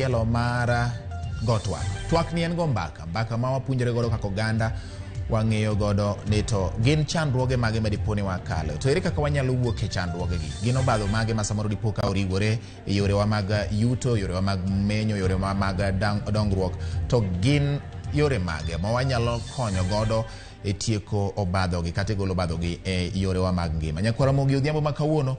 machielo mar go twak. Twak ni en go mbaka ma wapuonjore godo kaka oganda wang'eyo godo ni to gin chandruoge mage ma dipo ni wakalo. To ere kaka wanyalo wuok e chandruoge gi? Gin obadho mage ma samoro dipo ka origore e yorewa mag yuto, yorewa mag menyo, yorewa mag dongruok. To gin yore mage ma wanyalo konyo godo e tieko obadho gi kata golo obadho gi e yorewa mag ngima. Nyakwara Mogi odhiambo ma kawuono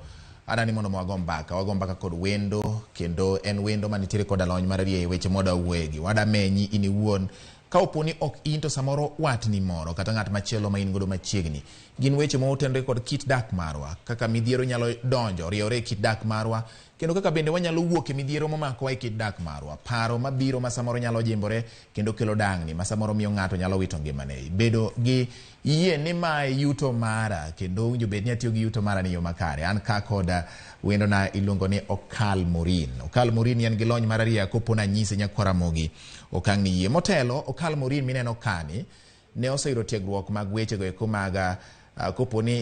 adani mondo wago mbaka kod wendo, kendo en wendo manitiere kod alony mar rie weche moda wuegi. Wada menyi ini wuon ka oponi ok in to samoro watni moro kata ng'at machielo ma in godo machiegni. Gin weche ma otenre kod kit dak marwa, kaka midhiero nyalo donjo riewre kit dak marwa, kendo kaka bende wanyalo wuok e midhiero momakowa e kit dak marwa. Paro mabiro ma samoro nyalo jimbore kendo kelo dang'ni ma samoro miyo ng'ato nyalo wito ngimane. Bedo gi yie ni mae yuto mara kendo winjo bed ni atiyo gi yuto mara ni yo makare. An ka koda wendo na iluongo ni Okal Morin. Okal Morin yan gi lony mar ria kopo na nyise Nyakwara Mogi okang' ni yie. Motelo, Okal Morin mineno kani ne oseyudo tiegruok mag weche go eko mag kopo ni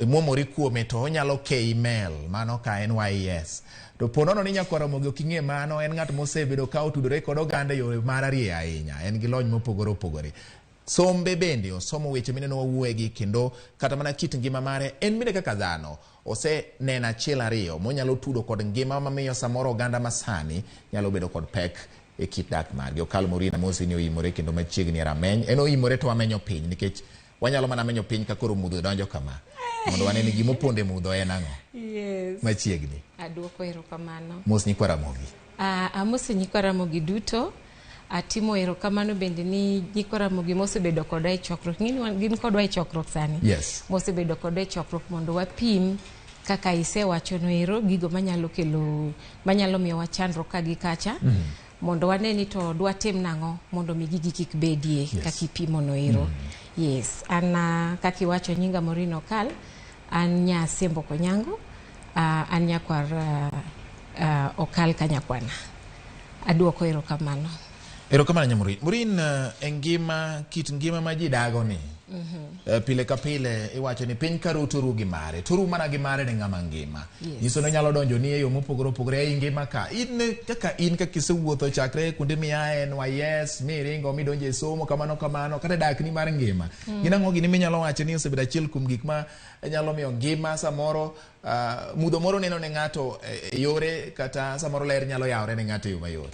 muomori kuome to onyalo email mano ka NYS. To ponono ni Nyakwara Mogi oking'e mano, en ng'at mosebedo ka otudore kod oganda yore mar rie ahinya. En gi lony mopogore opogore. Sombe bende osomo weche mineno wawuoegi kendo kata mana kit ngima mare en bende kaka dhano ose nena achiel ariyo monyalo tudo kod ngima mamiyo samoro oganda masani nyalo bedo kod pek e kit dak margi. Okal Morin mosi ni oimore kendo machiegni rameny en oimore to wamenyo piny nikech wanyalo mana menyo piny ka koro mudho donjo kama mondo wane ni gima opondo e mudho en ang'o. Yes. Machiegni. Aduoko erokamano. Mos Nyakwara Mogi. Amosi Nyakwara Mogi duto. Atimo erokamano bende ni Nyakwara Mogi mosebedo koda e chokruok. Gin kodwa e chokruok sani. Yes. Mosebedo koda e chokruok mondo wapim kaka isewacho no ero gigo manyalo miyo wachandro ka gi kacha. Mondo waneni to dwa tim nang'o mondo mi gigi kik bedie kaka ipimo no ero. Yes, an kaka iwacho nyinga Morin Okal, an nya Sembo Konyango, an Nyakwar Okal Kanyakwana. Aduoko erokamano. Erokamano Nyamorin. Morin, kit ngima ma ji dago ni. Pile ka pile iwacho ni piny karu to ru gi mare. To ru mana gi mare ne ng'ama ngima. Nyiso no nyalo donjo ni e yo mopogore opogore e ngima ka. Kaka isewuotho chakre kuonde miae NYS, miringo midonjo e somo kamano kata dak ni mar ngima. Gin ang'o gini minyalo wacho ni osebedo achiel kuom gik ma nyalo miyo ngima samoro mudho moro neno ne ng'ato e yore kata samoro ler nyalo yawre ne ng'ato e yo mayot.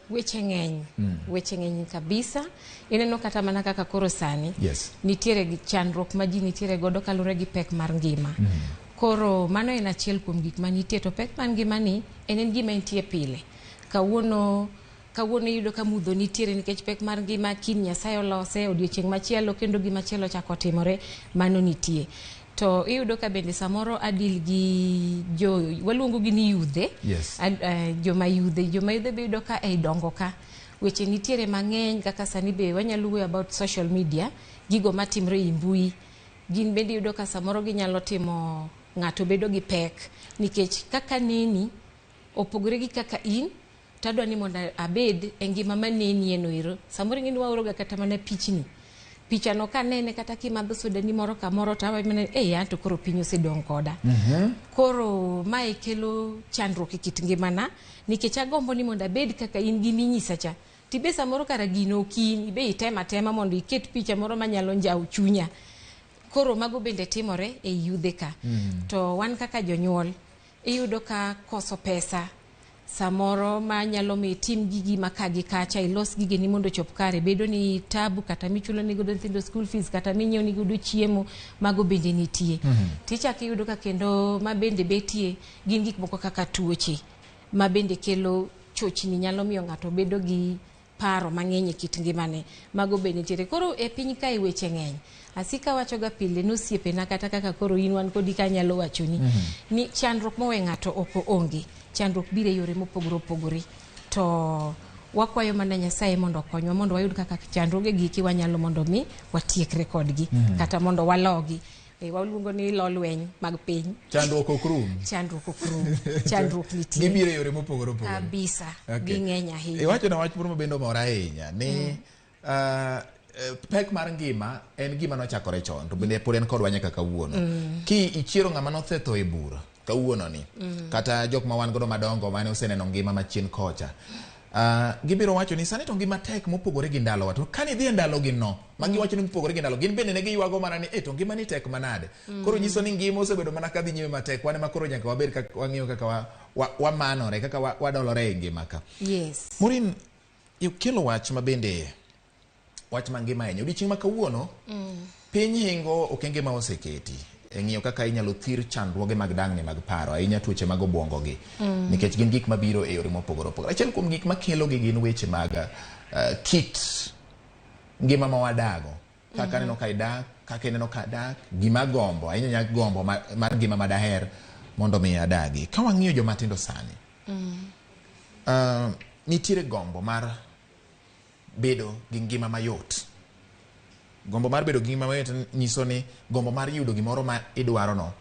Weche ng'eny kabisa. Ineno kata mana kaka koro sani. Yes. Nitiere gi chandruok ma ji nitiere godo kalure gi pek mar ngima. Koro mano en achiel kuom gik ma nitie, to pek mar ngima ni en gima nitie pile. Kawuono yudo ka mudho nitiere nikech pek mar ngima kiny Nyasaye olose, odiochieng' machielo kendo gimachielo chako timore, mano nitie. To iyudo ka bende samoro adil gi waluongo gi ni yudhe. Yes. Joma yudhe be iyudo ka ei dongo ka weche nitiere mang'eny kaka sani be wanyalo wuoyo about social media, gigo matimre e mbui. Gin bende iyudo ka samoro ginyalo timo ng'ato bedo gi pek nikech kaka neni opogore gi kaka in, tadwa ni mondo abed e ngima maneni eno ero. Samoro ng'ini waoroga kata mana picha no kanene kata kimadho soda ni moro ka moro to awemene to koro piny osedong' koda. Koro mae kelo chandruok e kit ngimana nikech agombo ni mondo abed kaka in gi minyisa cha. Tibe samoro kara gino okin ibe itema mondo iket picha moro manyalo njao chunya. Koro mago bende timore e yudhe ka. To wan kaka jonyuol iyudo ka koso pesa samoro ma nyalo mi tim gigi makagi kacha ilos gigi ni mondo chop kare, bedo ni tabu kata michulo ni godo nyithindo school fees kata minyiewo ni godo chiemo, mago bende nitie. Ticha kiyudo ka kendo ma bende betie gin gik moko kaka tuoche ma bende kelo chochni, nyalo miyo ng'ato bedo gi paro mang'eny e kit ngimane, mago bende nitiere. Koro e piny ka weche ng'eny, asika wacho ga pile nosiepena kata kaka koro in wan kodi ka nyalo wachoni ni chandruok mowe ng'ato ok onge, chandruok biro e yore mopogore opogore. To wakwayo mana Nyasaye mondo okonywa mondo wayud kaka chandruoge giki wanyalo mondo mi watiekre kodgi kata mondo walogi. Waluongo ni lolweny mag piny. Chandruok ok rum. Chandruok nitie. Gibiro e yore mopogore opogore. Kabisa. Ging'eny ahinya. Iwacho na wach moro mabende mora ahinya ni pek mar ngima en gima nochakore chon to bende pod en kodwa nyaka kawuono. Ki ichiero ng'ama nothetho e bura kawuono ni kata jok ma wan godo madongo mane oseneno ngima machien kocha gibiro wacho ni sani to ngima tek mopogore gi ndalo wa to kani dhi ndalo gi no magi wacho ni mopogore gi ndalo gin bende ne giywago mana ni to ngima ni tek manade koro nyiso ni ngima osebedo mana kadhi nyime matek wane makoro nyaka wabed kaka wang'iyo kaka wamanore kaka wadolore e ngima ka. Yes. Maureen, ikelo wach mabende wach mangima ahinya odiochieng' ma kawuono piny hingo okenge ma oseketi e ng'iyo kaka inyalo thir chandruoge mag dang'ni mag paro ahinya tuoche mag obwongo gi nikech gin gik mabiro e yore mopogore opogore. Achiel kuom gik makelo gi gin weche mag kit ngima ma wadago kaka neno ka idak kaka ineno ka dak gima gombo ahinya gombo mar ngima ma daher mondo mi adagi. Ka wang'iyo joma tindo sani nitiere gombo mar bedo gi ngima mayot. Gombo mar bedo gi ngima mayot nyiso ni gombo mar yudo gimoro ma idwaro no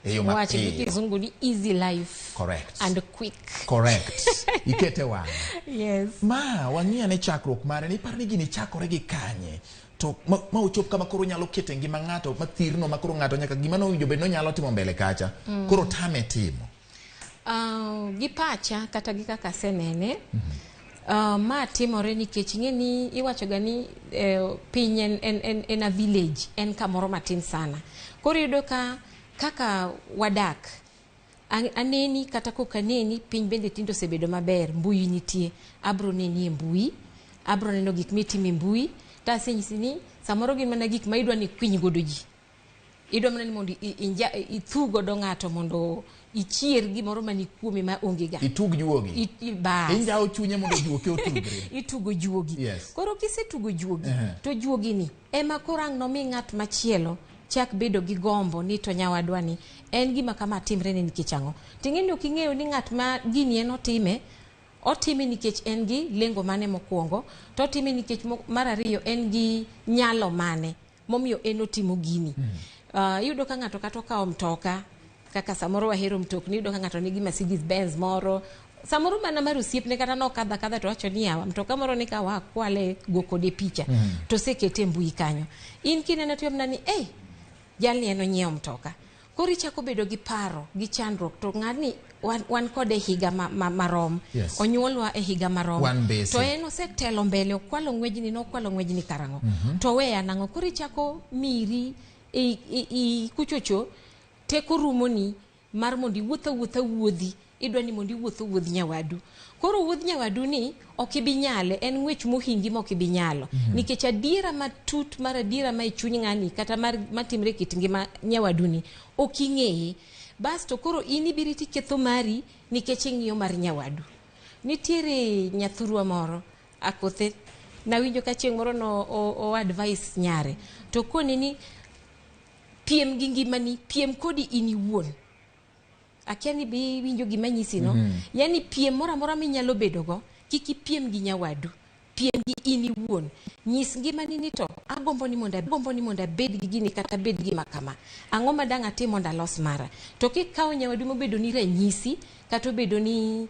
e yo Watch kizungu ni easy life. Correct. And quick. Correct. Ikete wang. Yes. Ma wang'iya ne chakruok mare ni par ni gini chakore gi kanye to ma uchop kama koro nyalo kete ngima ng'ato mathirno makoro ng'ato nyaka gima no winjo bed no nyalo timo mbele kacha koro tame timo. Gi pacha kata gi kaka senene ma timore nikech ng'eni iwachoga ni piny en a village, en kamoro matin sana. Koro yudo kaka wadak aneni kata kokaneni piny bende tindo osebedo maber, mbui nitie, abro neni e mbui, abro neno gik mitimo e mbui, tasenyisi ni samoro gin mana gik ma idwa ni kwiny godo ji. Idwa mana ni mondo ithu godo ng'ato mondo ichier gimoro mani kuome ma onge ga. Itug juogi. Injao chunye mondo juogi otugre. Itugo juogi. Yes. Koro kisetugo juogi, to juogi ni ema korang nomi ng'at machielo chak bedo gi gombo ni to nyawadwa ni en gima kama timre ne nikech ang'o. Ting'eni ok ing'eyo ni ng'at ma gini en otime nikech en gi lengo mane mokwongo, to otime nikech mar ariyo en gi nyalo mane momiyo en otimo gini. Yudo ka ng'ato kata okawo mtoka kaka samoro wahero mtokni, yudo ka ng'ato nigi Mercedes Benz moro, samoro mana mar osiepne kata nokadha to wacho ni yawa mtoka moro ni ka wakwale go kode picha to sekete mbui kanyo. In kineno to yomna ni jalni en onyiewo mtoka. Koro ichako bedo gi paro gi chandruok to ng'ani wan kode higa marom. Yes. Onyuolwa e higa marom. To en osetelo mbele okwalo ng'wejni karang'o. To weya nang'o. Koro ichako miri kuchocho teko rumoni mar mondi wuodhi idwa ni mondi wuodh nyawadu. Koro wuodh nyawadu ni okibinyale, en ng'wech mohingi mokibinyalo nikech adiera matut mar adiera ma ichuny ng'ani kata matimre kit ngima nyawadu ni oking'eye. Bas to koro in ibiriti ketho mari nikech ing'iyo mar nyawadu. Nitiere nyathurwa moro akothe nawinjo ka chieng' moro no o advice nyare to koni ni piem gi ngimani, piem kodi in iwuon. Akia ni bi winjo gima nyisi no. Yani piem mora mora minyalo bedogo, kiki piem gi nyawadu. Piem gi in iwuon. Nyis ngimani ni to agombo ni monda bed gi gini kata bed gi makama. Ang'o ma dang' atim monda los mara. To kikawo nyawadu mobedo ni ranyisi kata obedo ni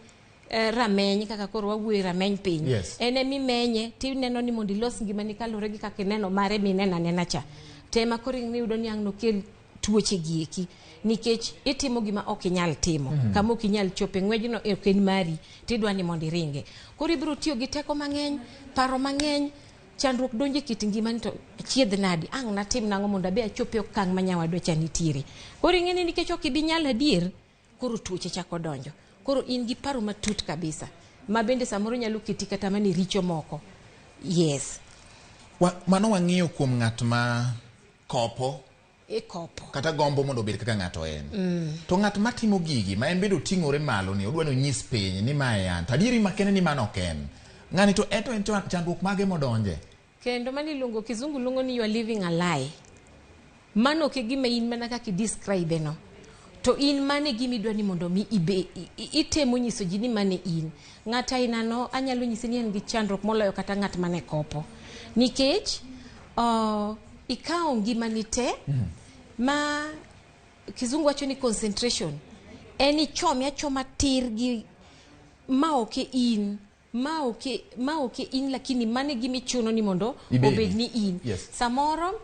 rameny kaka koro wawuoye rameny piny. Yes. Ene mimenye tineno ni mondi los ngimani kalure gi kaka ineno mare minena cha. Tema koro iyudo ni ang' nokel tuoche gieki nikech itimo gima ok inyal timo kama ok inyal chope ng'wejno ok en mari tidwa ni mondo iringe. Koro ibiro tiyo gi teko mang'eny, paro mang'eny, chandruok donje kit ngimani to chiedh nadi ang' natim nang'o mondo abe achope okang' ma nyawadwa cha nitiere. Koro ing'eni nikech ok ibinyal adier koro tuoche chako donjo. Koro in gi paro matut kabisa ma bende samoro nyalo keti kata mani richo moko. Yes. Mano wang'iyo kuom ng'at ma kopo kata gombo mondo obed kaka ng'ato en. To ng'at matimo gigi ma en bedo ting'ore malo ni odwa ni onyis piny ni ma en to adieri makene ni mano ok en. Ng'ani to en chandruok mage modonje. Kendo mani luongo kizungu luongo ni you are living a lie. Mano ke gima in mana kaka describe no. To in mane gima idwa ni mondo mi itemo nyiso ji ni mane in. Ng'ata ina no anyalo nyisi ni en gi chandruok moloyo kata ng'at mane kopo. Nikech ikawo ngimani te ma kizungu wacho ni concentration en achoma tir gi ma oke in lakini mane gimichuno ni mondo obed ni in. Yes. Samoro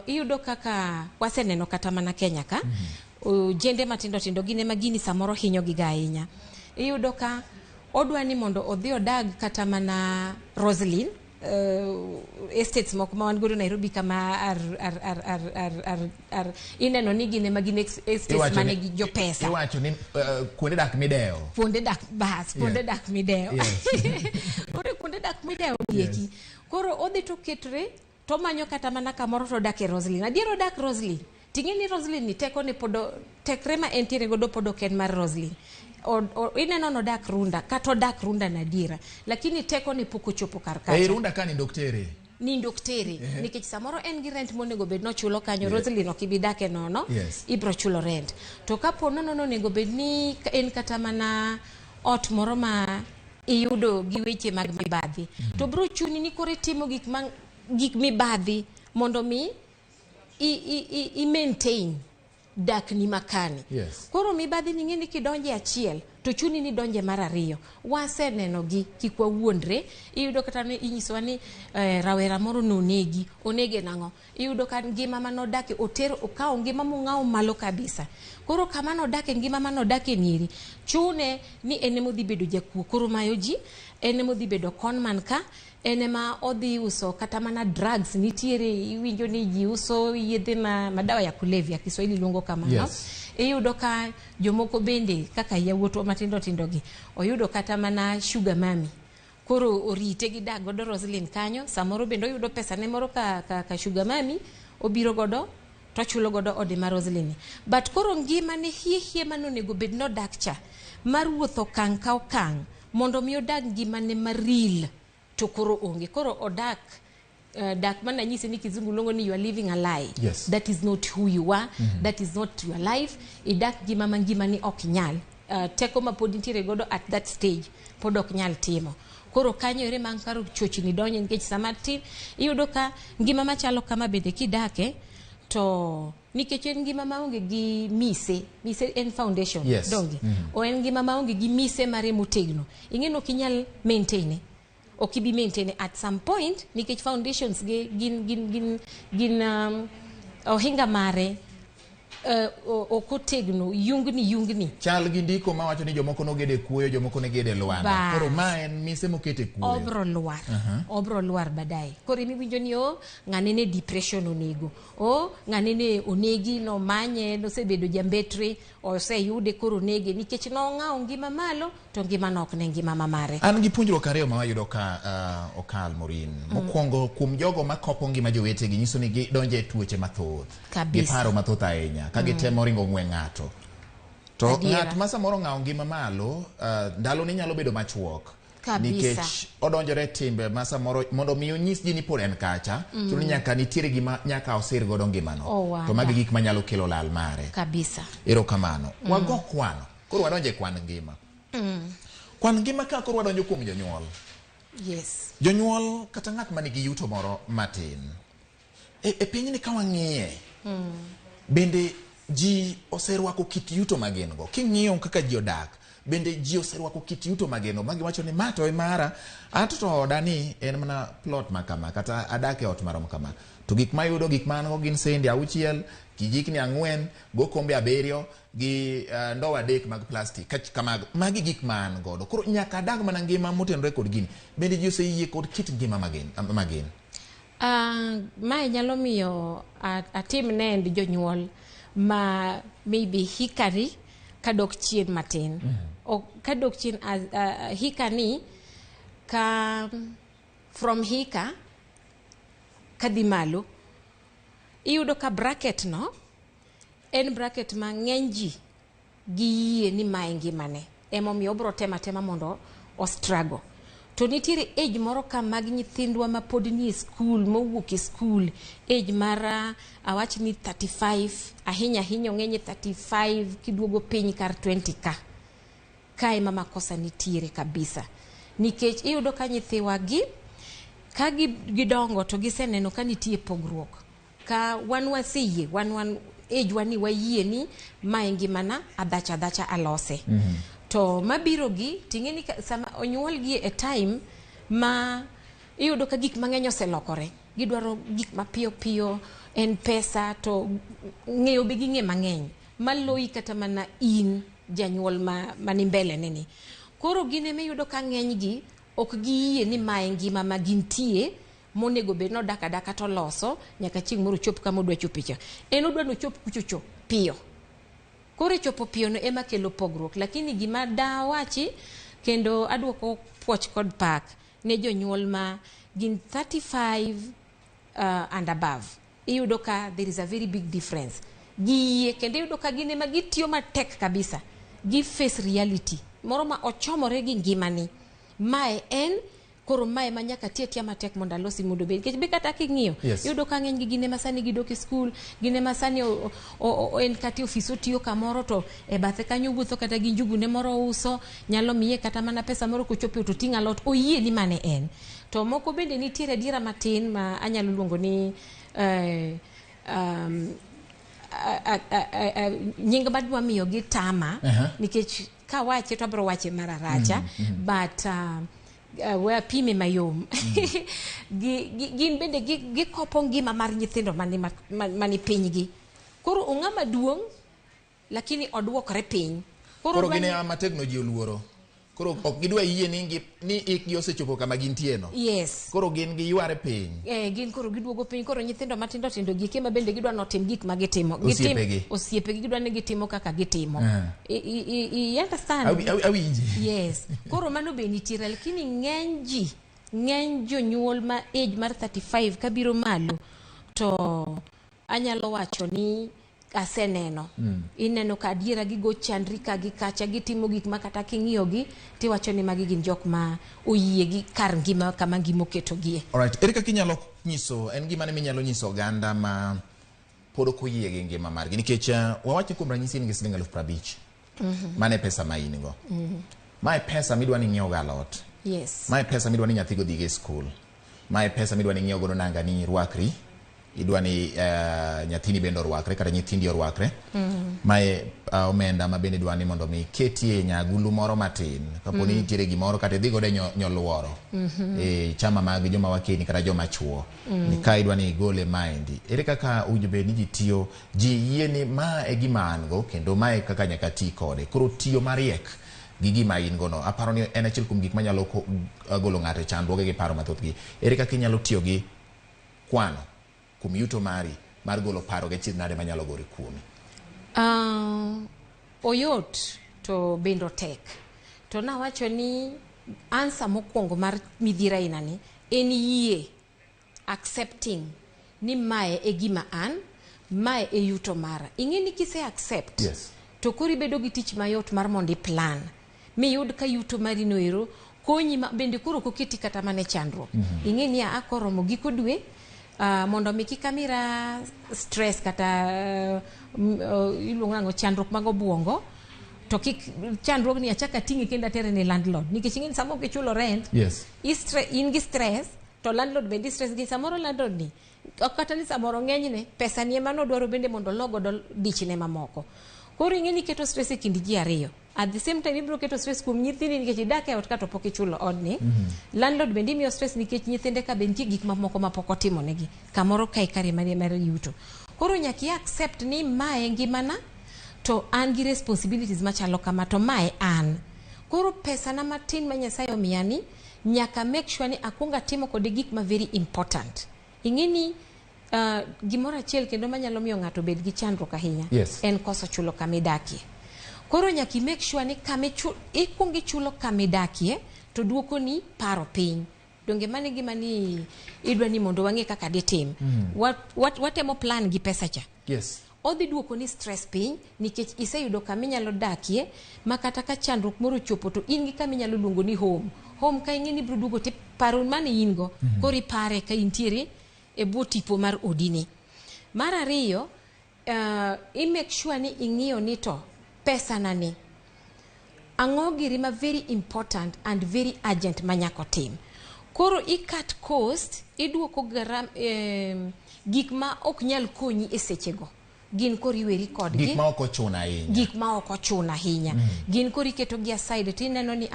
iyudo kaka waseneno kata mana Kenya ka jende matindo tindo gine magini samoro hinyo giga ahinya. Iyudo ka odwa ni mondo odhi odag kata mana Roslyn, estates moko ma wan godo Nairobi kama ineno ni gine magine estates mane gi jo pesa. Iwacho ni kuonde dak mideo. Kuonde dak bas, kuonde dak mideo. Kuonde dak mideo dieki. Koro odhi to ketre to manyo kata mana kamoro to dak e Roslyn. Adiero dak Roslyn. Tingeni Roslyn ni teko ne podo tekre ma entiere godo podo ken mar Roslyn. Ineno no dak Runda kato dak Runda na dira, lakini teko ni poko chopo karkacha. Runda ka ni doktere. Ni doktere. Nikech samoro en gi rent monego bed no chulo kanyo. Roslyn okibidake nono. Ibro chulo rent. To kapo nono nego bed ni en kata mana ot moro ma iyudo gi weche mag mibadhi. To bro chuni ni kore timo gik mibadhi mondo mi i maintain dak ni makani. Koro mibadhi ni ngeni kidonje achiel to chuni ni donje mar ariyo. Wase neno gi kikwa wuondre. Iyudo kata ne inyisowa ni rawera moro onege nango. Iyudo ka ngima manodake otero okawo ngima mong'awo malo kabisa. Koro kama nodake ngima manodake nyiri chune ni enemo dhi bedo jakuo. Koro mayo ji enemo dhi bedo conman ka, enema odhi uso kata mana drugs. Nitiere iwinjo ni ji uso yedhe madawa ya kulevya, Kiswahili luongo kama iyudo ka jomoko bende kaka yawuoto matindo tindo gi oyudo kata mana sugar mami. Koro orite gi dak godo Roslyn kanyo. Samoro bende oyudo pesa ne moro ka sugar mami obiro godo to chulo godo ode mar Roslyn. But koro ngima ne hie manonego bed no dak cha mar wuotho kang ka okang mondo mi odag ngima ne maril to koro onge. Koro odak dak mana nyisi ni kizungu longo ni you are living a lie. That is not who you are. That is not your life. Idak ngima ni ok nyal. Teko ma pod nitiere godo at that stage pod ok nyal timo. Koro kanyo ere man karo chochni donje nikech samati iyudo ka ngima machalo kama bende kidake to nikech en ngima maonge gi mise en foundation donge. O en ngima maonge gi mise mare motegno. Ingeno kinyal maintain okibi maintain at some point nikech foundations gin ohinga mare okotegno yungni chal gi ndiko ma wacho ni jomoko no gede kuoyo jomoko ne gede lwanda. Koro ma en mise mokete kuoyo obro lwar badai. Koro imiwinjo ni ng'ane ne depression onego ng'ane ne onegi no manye no sebedo jambetre oseyude koro nege nikech no ng'awo ngima malo to ngima nok ne ngima mamare. An gi puonjruok ariyo ma wayudo ka okal Morin. Mokwongo kuom jogo makopo ngima jowetegi nyiso ni gidonje tuoche mathoth. Giparo mathoth ahinya ka gitemo ringo ng'we ng'ato. To ng'at ma samoro ng'awo ngima malo ndalo ni nyalo bedo machuok. Nikech odonjore timbe ma samoro mondo mi onyis ji ni pod en kacha chuno nyaka nitiere gima nyaka osir godo ngimano. To magi gik manyalo kelo lal mare. Erokamano. Wago kwano. Koro wadonje kwan ngima. Kwan ngima ka koro wadonjo kuom jonyuol. Jonyuol kata ng'at manigi yuto moro matin. E piny ni ka wang'iye bende ji oserwako kit yuto magin go. King'iyo kaka ji odak bende ji oserwako kit yuto mageno. Magi wacho ni ma to e mara ato to odani en mana plot makama kata adake ot marom kama. To gik mayudo gik mango gin sende 6, kijikni 4, go kombe 7 gi ndowa 3 mag plastic kama magi gik man godo. Koro nyaka dag mana ngima motenore kod gini. Bende ji oseyie kod kit ngima magin. Ma nyalo miyo atim nend jonyuol ma maybe hikari kadok chien matin. Kadok chien hikani ka from hika kadhi malo iyudo ka bracket no en bracket ma ng'eny ji gi ni mae ngimane emomiyo obro tema mondo o struggle. To nitiere age moro ka mag nyithindwa ma pod ni school mowuok e school age mara awach ni 35 ahinya ng'eny 35 kiduogo piny kar 20 ka ema makosa nitiere kabisa. Nikech iyudo ka nyithiwa gi ka gidongo to giseneno ka nitie pogruok. Ka wan waseyie wan age wani wayie ni mae ngimana adacha alose. To mabiro gi tingeni sama onyuol gi e time ma iyudo ka gik mang'eny oselokore. Gidwaro gik mapiyo en pesa to ng'eyo be ging'e mang'eny. maloi kata mana in janyuol mani mbele nini. Koro gine me yudo ka ng'eny gi ok giyie ni mae ngima ma gintie monego bed no daka to loso nyaka chieng' moro chop kama odwa chopicha. En odwa no chop kuchocho piyo. Koro chopo piyo no ema kelo pogruok, lakini gima dawachi kendo adwoko puoch kod pak ne jonyuol ma gin 35 and above. Iyudo ka there is a very big difference. Giye kendo iyudo ka gine ma gitiyo matek kabisa. Gi face reality. Moro ma ochomore gi ngimani. Mae en koro mae manyaka tiya matek mondo alosi mondo bed. Kech be kata king'iyo. Iyudo ka ng'eny gi gine masani gidok e skul. Gine masani en kati ofis otiyo kamoro to e bathe kanyo wuotho kata gi njugu ne moro uso. Nyalo miye kata mana pesa moro kochopo to ting'a lot. Oyie ni mane en. To moko bende nitiere adiera matin ma anyalo luongo ni nying madwa miyo gi tama nikech ka wache to abro wache mararacha but we pime mayom gin bende gikopo ngima mar nyithindo mani piny gi. Koro ong'ama duong' lakini odwokore piny. Koro gine ama teknoloji oluoro. Koro ok gidwa yie ni ikgi osechopo kama gintie no. Yes. Koro gin gi yware piny. Gin koro giduogo piny. Koro nyithindo matindo gi kema bende gidwa notim gik ma gitimo. Osiepegi gidwa ni gitimo kaka gitimo. You understand? Awinji. Yes. Koro mano be nitiere lakini ng'eny jonyuol ma age mar 35 kabiro malo to anyalo wacho ni aseneno. Ineno ka adiera gigo chandri ka gi kacha gitimo gik ma kata king'iyo gi tiwacho ni magi gin jok ma oyie gi kar ngima kama ngima oketo gie. Alright, ere kaka inyalo nyiso en gima ne minyalo nyiso oganda ma pod ok oyie gi ngima margi nikech wawacho kuom ranyisi ni siling 50,000. Mane pesa ma in go. Mae pesa midwa ni ng'iew galot. Yes. Mae pesa midwa ni nyathi go dhi e skul. Mae pesa midwa ni ng'iew go nanga ni rwakri. Idwa ni nyathini bende orwakre kata nyithindi orwakre. Mae omenda ma bende dwa ni mondo mi ketie nyagulu moro matin kapo ni nitiere gimoro kata dhi gode nyoluoro chama mag joma wakeni kata joma chuo ni ka idwa ni igole maendi. Ere kaka owinjo bed ni ji tiyo ji yie ni ma e gima an go kendo mae kaka nyaka ti kode. Koro tiyo mariek gi gima in go no aparo ni en achiel kuom gik manyalo golo ng'ato chandruoge gi paro mathoth gi. Ere kaka inyalo tiyo gi kwano kum yuto mari mar golo paro ge chid nade manyalo gore kuomi? Oyot to bendo tek. To nawacho ni answer mokwongo mar midhiera inani en yie accepting ni mae e gima an, mae e yuto mara. Ing'e ni kise accept to kori bedo gi tich mayot mar mondi plan miyud ka yuto mari noero konyi bende koro koketi kata mane chandruok. Ing'e ni akoromo giko dwe mondo mi kikamira stress kata iluongo nango chandruok mag obuongo to kik chandruok ni achaka tingi kenda tere ni landlord nikech ing'e ni samo kichulo rent in gi stress to landlord bende stress gi samoro landlord ni kata ni samoro ng'enyne pesa ni ema nodwaro bende mondo logo dichne mamoko. Koro ing'e ni keto stress e kind ji ariyo. At the same time ibro keto stress kuom nyithindi nikech idak e ot ka to pok ichulo odni. Landlord bende miyo stress nikech nyithinde ka be nitie gik mamoko ma pok otimo negi. Kamoro kai kare mar yuto. Koro nyaki accept ni mae ngimana to an gi responsibilities machalo kama to mae an. Koro pesa na matin ma Nyasaye omiya ni nyaka make sure ni akwonga timo kode gik ma very important. Ing'e ni gimoro achiel kendo manyalo miyo ng'ato bed gi chandruok ahinya en koso chulo kamidakie. Koro nyaki make sure ni ikwongi chulo kamidakie to duoko ni paro piny. Donge mane gima ni idwa ni mondo wang'e kaka ditim. Watemo plan gi pesa cha. Odhi duoko ni stress piny nikech iseyudo kaminyalo dakie makata ka chandruok moro chopo to in gi kaminyalo luongo ni home. Home ka ing'e ni bro duogo ti paro mane in go koro ipare ka intiere e bwo tipo mar odini. Mar ariyo i make sure ni ing'iyo ni to pesa nani ang'o giri ma very important and very urgent manyako tim. Koro i cut cost iduoko gik ma ok nyal konyi e sechego. Gin kori weri kodgi gik ma ok ochuna ahinya. Gik ma ok ochuna ahinya. Gin kori keto gi aside tineno ni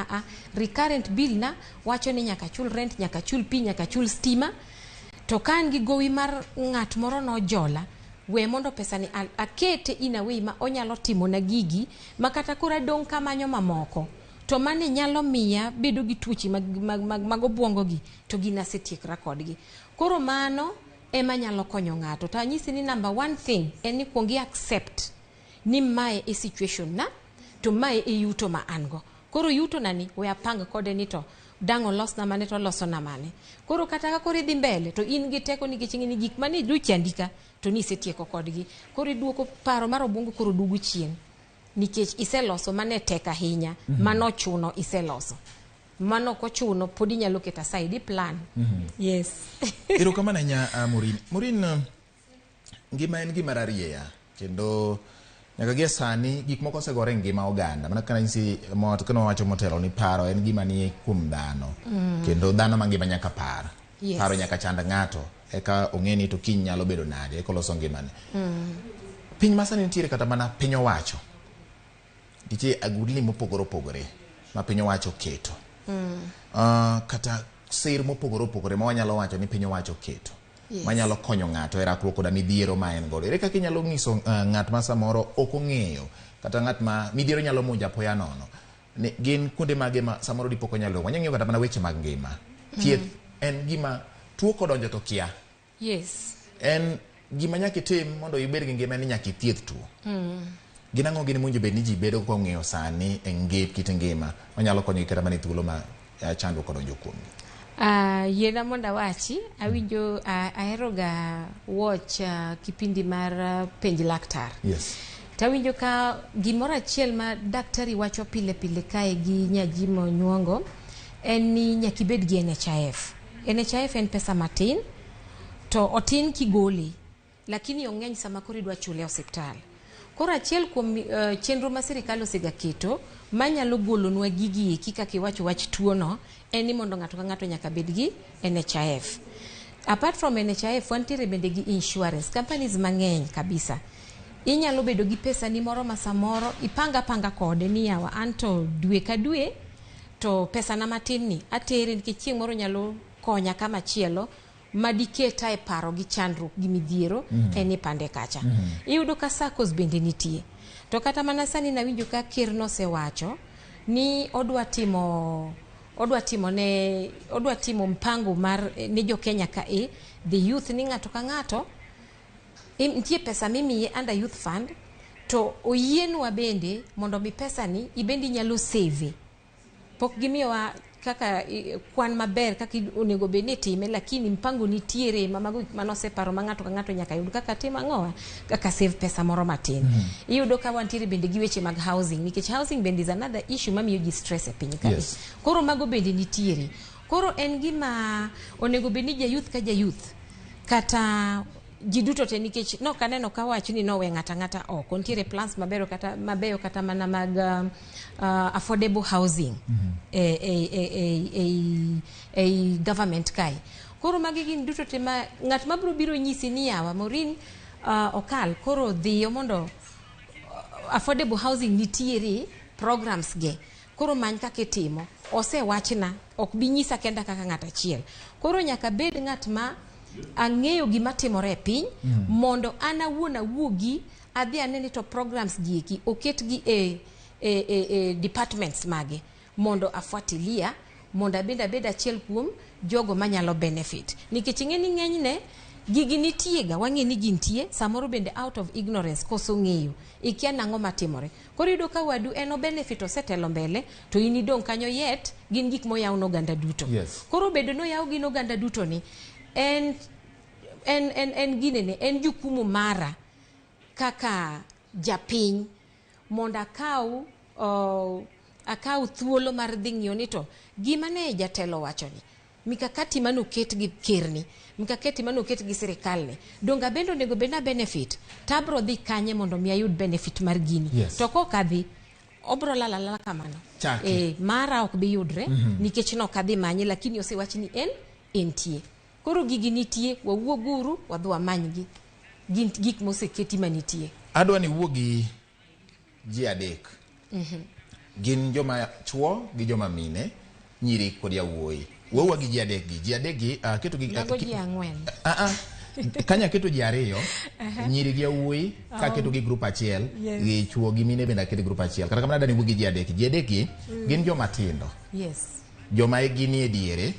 recurrent bill na wacho ni nyaka chul rent, nyaka chul pi, nyaka chul stima. To kan gi gowi mar ng'at moro no jola we mondo pesa ni akete in a way ma onyalo timo na gigi makata kura dong kamanyo mamoko to mane nyalo miya bedo gi tuochi mag obwongo gi to gina setiekra kodgi. Koro mano ema nyalo konyo ng'ato. To anyisi ni number one thing en ni kuongi accept ni mae e situation na to mae e yuto ma ango. Koro yuto nani we apang kode ni to dango los na mane to loso na mane. Koro kata ka koro idhi mbele to in gi teko nikech ing'eni gik mane duchi andika to ni setieko kodgi. Koro iduoko paro mar obwongo koro dugu chien nikech iseloso mane tek ahinya mano chuno iseloso. Mano ko chuno podi nyalo keta side plan. Yes. Ero kama nya Maureen ngima en gima rarieya kendo nyaka gie sani gik moko osegore ngima oganda mana kana nisi mot kono wacho motelo ni paro en gima ni kuom dhano kendo dhano mangima nyaka par. Yes. Paro nyaka chanda ng'ato eka ong'eni to kiny nyalo bedo nade eka loso ngimane. Piny masani nitiere kata mana piny owacho nitie agudni mopogore opogore ma piny owacho keto. Kata sir mopogore opogore ma wanyalo wacho ni piny owacho keto. Yes. Manyalo konyo ng'ato e rakruok koda midhiero ma en godo. Ere kaka inyalo ng'iso ng'at ma samoro ok ong'eyo kata ng'at ma midhiero nyalo monjo apoya nono ne gin kuonde mage ma samoro dipok onyalo wanyang'eyo kata mana weche mag ngima. Thieth en gima tuo kodonjo to kia. Yes. En gima nyaka itim mondo ibed gi ngima ni nyaka ithieth tuo. Gin ang'o gini monjo bed ni ji bedo kong'eyo sani e ngip kit ngima onyalo konyo kata mana thuolo ma chandruok kodonjo kuomgi. Yena monda wachi awinjo aheroga watch kipindi mar penj laktar. Yes. Tawinjo ka gimoro achiel ma daktari wacho pile pile kae gi nyajimo nyuongo en ni nyaka ibed gi NHIF. NHIF en pesa matin to otin kigoli lakini ong'eny sama koro idwa chule osiptal. Koro achiel kuom chenro ma sirikal osega keto manyalo golonwa gigi kaka kiwacho wach tuo no en ni mondo ng'ato ka ng'ato nyaka bed gi NHIF. Apart from NHIF wantiere bende gi insurance companies mang'eny kabisa. Inyalo bedo gi pesa ni moro ma samoro ipanga kode ni yawa anto dwe ka dwe to pesa na matin ni atere nikech chieng' moro nyalo konya kama chielo madiketa e paro gi chandruok gi midhiero en pande kacha. Iyudo ka SACCOs bende nitie. To kata mana sani nawinjo ka ker nosewacho ni odwa timo mpango mar ne jo Kenya ka the youth ni ng'ato ka ng'ato nitie pesa mimiye under youth fund to oyienwa bende mondo mi pesa ni ibendi nyalo save. Pok gimiwa kaka kwan maber kaka onego bedni time lakini mpango nitiere mamago manoseparo ma ng'ato ka ng'ato nyaka yud kaka tim ang'owa kaka save pesa moro matin. Iyudo ka wantiere bende gi weche mag housing nikech housing bende is another issue mamiyo ji stress e piny kae. Yes. Koro mago bende nitiere. Koro en gima onego bedni ja youth ka ja youth kata ji duto te nikech no kaneno ka wacho ni no we ng'ata oko nitiere plans mabeyo kata mana mag affordable housing government kai. Koro magi gin duto te ma ng'at ma biro nyisi ni yawa Maureen okal koro dhiyo mondo affordable housing nitiere programs ge koro many kaka itimo osewachna ok bi nyisa kenda kaka ng'at achiel. Koro nyaka bed ng'at ma ang'eyo gima timore e piny mondo an awuogi adhi aneni to programs gi eki oket gi departments mage mondo afuatilia mondo abed achiel kuom jogo manyalo benefit nikech ing'eni ng'enyne gigi nitiega wang'e ni gintie samoro bende out of ignorance koso ng'eyo ikia nang'o matimore. Koro yudo ka wadu eno benefit osetelo mbele to in idong kanyo yet gin gik moyaw n'oganda duto. Yes. Koro bedo noyaw gi n'oganda duto ni en ginene en jukumu mara kaka japiny mondo akaw thuolo mar dhi ng'iyo ni to gima ne jatelo wacho ni mikakati manoket gi kerni mikakati manoket gi sirikal ni donga bendo nego bena benefit tabro dhi kanye mondo mi ayud benefit mar gini. Yes. To kokadhi obro lala kamano mara ok bi yudre nikech no kadhi manye lakini osewach ni entie. Koro gigi nitie wawuoguru wadhi wamanygi gin gik moseketi manitie. Adwa ni wuogi ji adek. Gin joma chuo gi joma mine nyiri kod yawuoyi. Wowa gi ji adek gi keto gi nago ji ang'wen. Kanya keto ji ariyo, nyiri gi yawuoyi ka keto gi grup achiel, gi chuo gi mine bende keto grup achiel. Kata kamano adani wuo gi ji adek. Ji adek gi gin joma tindo. Yes. Joma ginie diere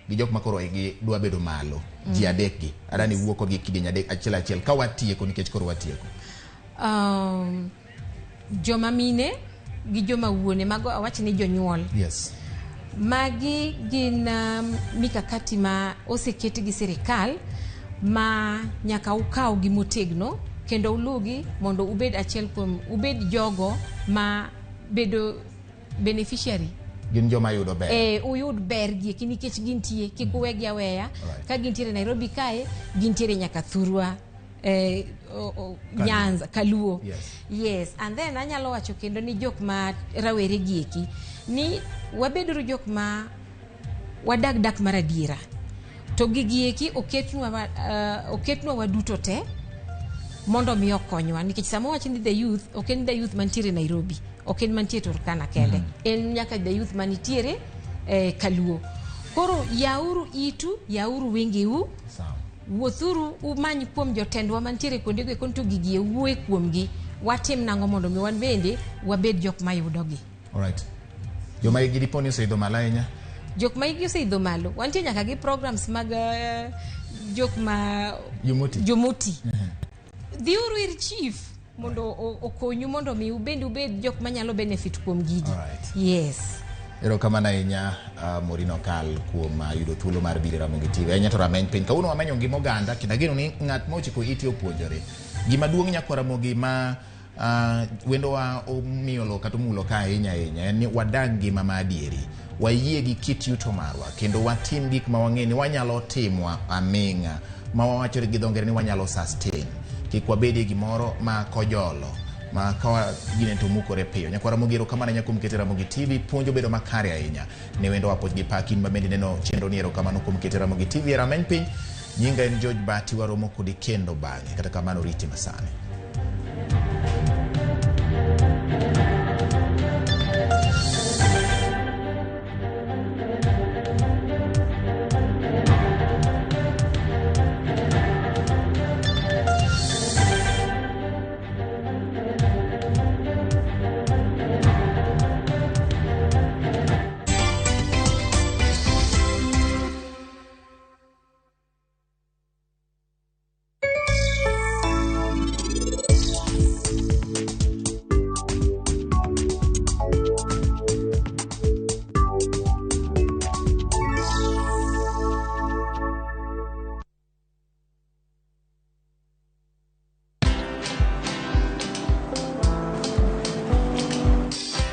gi jok makoro gi dwa bedo malo. Ji adek gi. Adani wuo kodgi kidieny adek achiel ka watieko nikech koro watieko. Joma mine gi joma wuone mago awach ni jonyuol. Yes. Magi gin mikakati ma oseketi gi sirikal ma nyaka ukaw gi motegno kendo ulugi mondo ubed achiel kuom ubed jogo ma bedo beneficiary. Gin joma yudo ber. Uyud ber gi nikech gintie kik uwegi aweya. Ka gintiere Nairobi kae, gintiere nyaka Thurwa, Nyanza, Kaluo. Yes. And then anyalo wacho kendo ni jok ma rawere gieki ni wabedo jok ma wadak mar adiera. To gigieki oketnwa waduto te mondo mi okonywa nikech sama wacho ni the youth ok en the youth mantiere Nairobi, ok en mantiere Turkana kende, en nyaka the youth manitiere Kaluo. Koro yauru itu, yauru wengeu, wuothuru umany kuom jotendwa mantiere kuondego e konto gigie wuoe kuomgi, watim nang'o mondo mi wan bende wabed jok mayudogi. Alright. Joma igi diponi oseidho malo ahinya? Jok ma igi oseidho malo, wantie nyaka gi programs mag jok ma Jomuti. Dhiuru ir chief mondo okonyu mondo mi ubed jok manyalo benefit kuom gigi. Yes. Erokamano ahinya Morino Kal kuom yudo thuolo mar biro Ramogi TV. Ahinya to rameny piny. Kawuono wamenyo ngima oganda kendo ageno ni ng'at mochiko iti opuonjore. Gima duong' nyako Ramogi ma wendowa omiyo lo kata mulo ka ahinya en ni wadag ngima ma adieri. Wayie gi kit yuto marwa kendo watim gik ma wang'e ni wanyalo timwa aming'a ma wawacho gi dho ngere ni wanyalo sustain. Kik wabedie gimoro ma kojolo ma kawa gine to mukore piyo. Nyako Ramogi erokamano ahinya kuom keto Ramogi TV puonjo bedo makare ahinya ne wendo wapoch gi pakin ma bende neno chenro ni erokamano kuom keto Ramogi TV rameny piny. Nyinga en George Bati waromo kodi kendo bang'e kata kamano riti masane.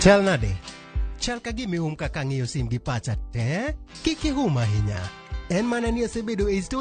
Chal nade? Chal ka gimi kaka ng'iyo sim gi pacha te? Kik ihum ahinya. En mana ni asebedo e